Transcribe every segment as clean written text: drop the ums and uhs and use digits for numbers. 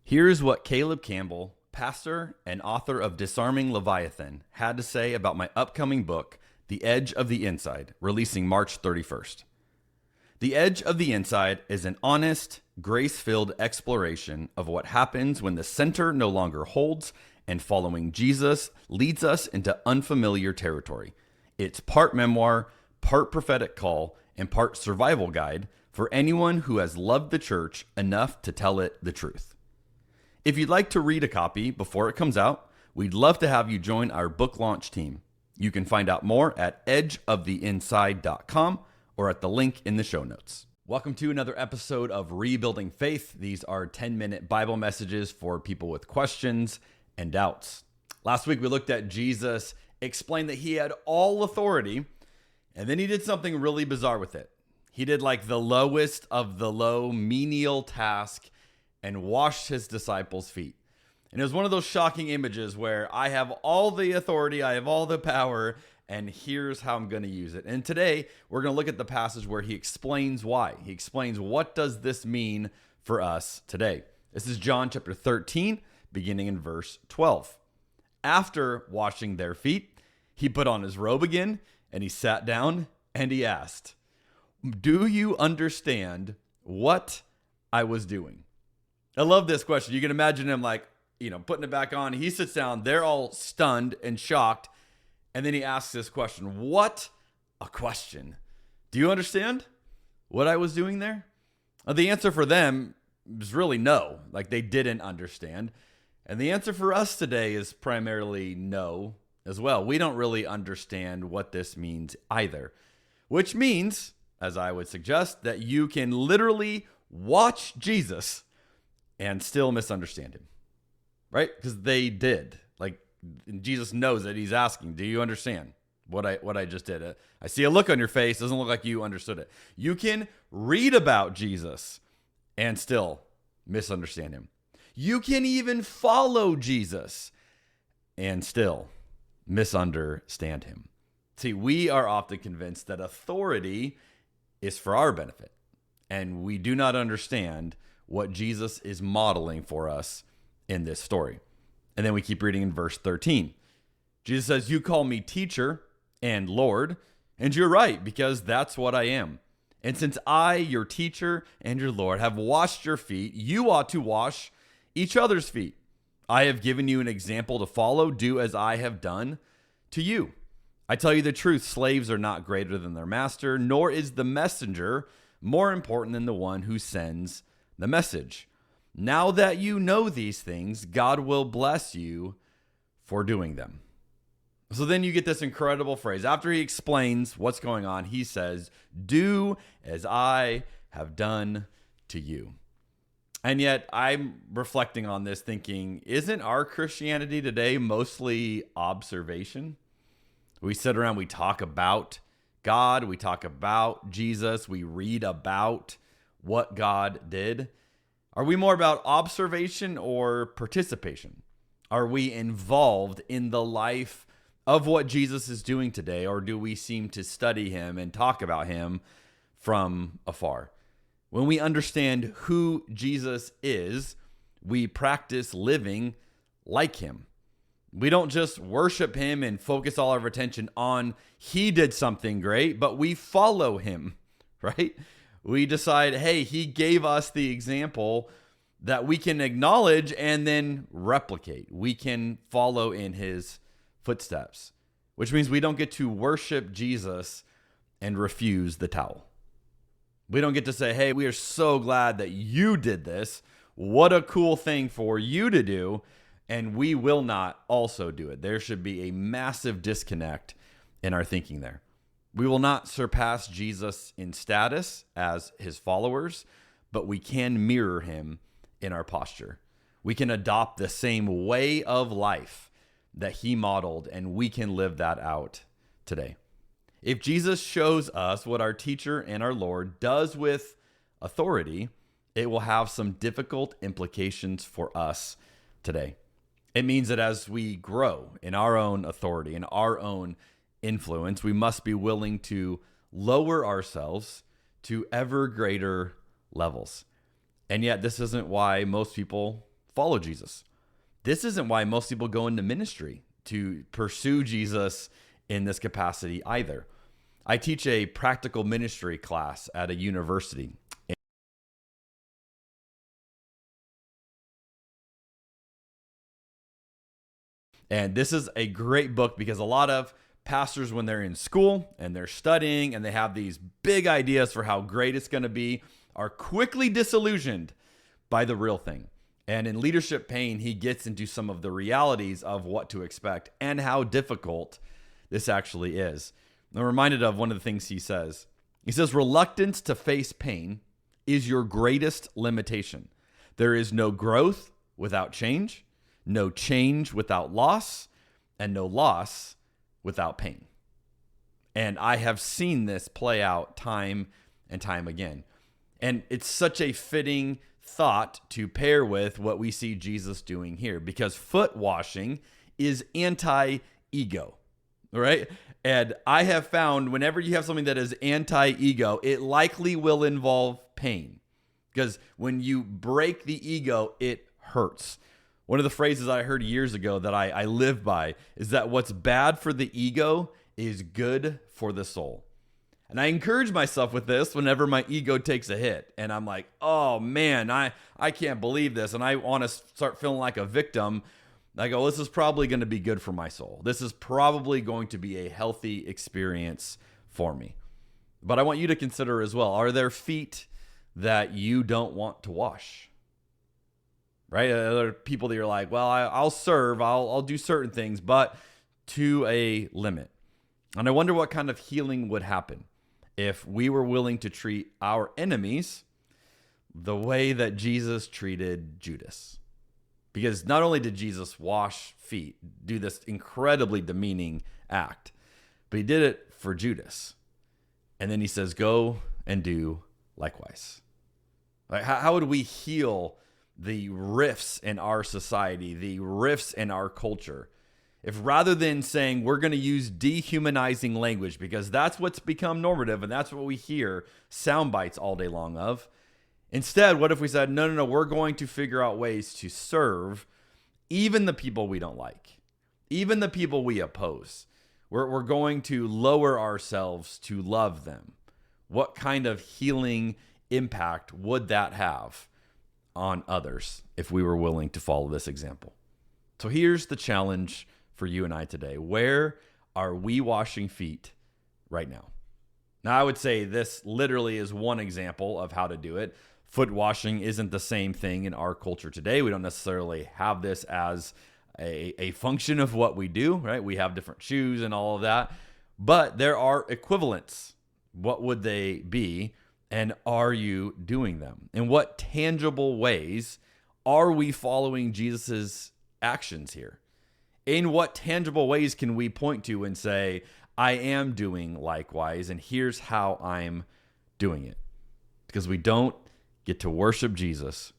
Here's what Caleb Campbell, pastor and author of Disarming Leviathan, had to say about my upcoming book, The Edge of the Inside, releasing March 31st. The Edge of the Inside is an honest, grace-filled exploration of what happens when the center no longer holds and following Jesus leads us into unfamiliar territory. It's part memoir, part prophetic call, and part survival guide for anyone who has loved the church enough to tell it the truth. If you'd like to read a copy before it comes out, we'd love to have you join our book launch team. You can find out more at edgeoftheinside.com or at the link in the show notes. Welcome to another episode of Rebuilding Faith. These are 10-minute Bible messages for people with questions and doubts. Last week we looked at Jesus explain that he had all authority, and then he did something really bizarre with it. He did like the lowest of the low menial task and washed his disciples' feet. And it was one of those shocking images where I have all the authority, I have all the power, and here's how I'm going to use it. And today we're going to look at the passage where he explains why. He explains what does this mean for us today. This is John chapter 13, beginning in verse 12. After washing their feet, he put on his robe again, and he sat down, and he asked, "Do you understand what I was doing?" I love this question. You can imagine him putting it back on. He sits down. They're all stunned and shocked. And then he asks this question. What a question. Do you understand what I was doing there? The answer for them is really no. They didn't understand. And the answer for us today is primarily no as well. We don't really understand what this means either. Which means, as I would suggest, that you can literally watch Jesus and still misunderstand him, right? Because they did. Jesus knows that he's asking, do you understand what I just did? I see a look on your face. Doesn't look like you understood it. You can read about Jesus and still misunderstand him. You can even follow Jesus and still misunderstand him. See, we are often convinced that authority is for our benefit, and we do not understand what Jesus is modeling for us in this story. And then we keep reading in verse 13. Jesus says, "You call me teacher and Lord, and you're right, because that's what I am. And since I, your teacher and your Lord, have washed your feet, you ought to wash each other's feet. I have given you an example to follow. Do as I have done to you. I tell you the truth, slaves are not greater than their master, nor is the messenger more important than the one who sends the message. Now that you know these things, God will bless you for doing them." So then you get this incredible phrase. After he explains what's going on, he says, "Do as I have done to you." And yet I'm reflecting on this thinking, isn't our Christianity today mostly observation? We sit around, we talk about God, we talk about Jesus, we read about what God did. Are we more about observation or participation? Are we involved in the life of what Jesus is doing today, or do we seem to study him and talk about him from afar? When we understand who Jesus is, we practice living like him. We don't just worship him and focus all our attention on he did something great, but we follow him, right? We decide, hey, he gave us the example that we can acknowledge and then replicate. We can follow in his footsteps, which means we don't get to worship Jesus and refuse the towel. We don't get to say, hey, we are so glad that you did this. What a cool thing for you to do. And we will not also do it. There should be a massive disconnect in our thinking there. We will not surpass Jesus in status as his followers, but we can mirror him in our posture. We can adopt the same way of life that he modeled, and we can live that out today. If Jesus shows us what our teacher and our Lord does with authority, it will have some difficult implications for us today. It means that as we grow in our own authority, in our own influence, we must be willing to lower ourselves to ever greater levels. And yet this isn't why most people follow Jesus. This isn't why most people go into ministry, to pursue Jesus in this capacity either. I teach a practical ministry class at a university. And this is a great book because a lot of pastors, when they're in school and they're studying and they have these big ideas for how great it's going to be, are quickly disillusioned by the real thing. And in Leadership Pain, he gets into some of the realities of what to expect and how difficult this actually is. I'm reminded of one of the things he says. He says, reluctance to face pain is your greatest limitation. There is no growth without change, no change without loss, and no loss without pain. And I have seen this play out time and time again. And it's such a fitting thought to pair with what we see Jesus doing here, because foot washing is anti-ego, right? And I have found whenever you have something that is anti-ego, it likely will involve pain, because when you break the ego, it hurts. One of the phrases I heard years ago that I live by is that what's bad for the ego is good for the soul. And I encourage myself with this whenever my ego takes a hit. And I'm like, oh man, I can't believe this. And I want to start feeling like a victim. I go, this is probably going to be good for my soul. This is probably going to be a healthy experience for me. But I want you to consider as well, are there feet that you don't want to wash? Right? There are people that you're like, well, I'll serve, I'll do certain things, but to a limit. And I wonder what kind of healing would happen if we were willing to treat our enemies the way that Jesus treated Judas. Because not only did Jesus wash feet, do this incredibly demeaning act, but he did it for Judas. And then he says, go and do likewise. Like, how would we heal the rifts in our society, the rifts in our culture, if rather than saying we're going to use dehumanizing language, because that's what's become normative and that's what we hear sound bites all day long of, instead, what if we said, no, we're going to figure out ways to serve even the people we don't like, even the people we oppose. We're going to lower ourselves to love them. What kind of healing impact would that have on others if we were willing to follow this example? So here's the challenge for you and I today. Where are we washing feet right now? Now, I would say this literally is one example of how to do it. Foot washing isn't the same thing in our culture today. We don't necessarily have this as a function of what we do, right? We have different shoes and all of that, but there are equivalents. What would they be? And are you doing them? In what tangible ways are we following Jesus's actions here? In what tangible ways can we point to and say, I am doing likewise, and here's how I'm doing it? Because we don't get to worship Jesus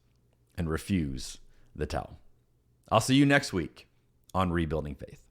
and refuse the towel. I'll see you next week on Rebuilding Faith.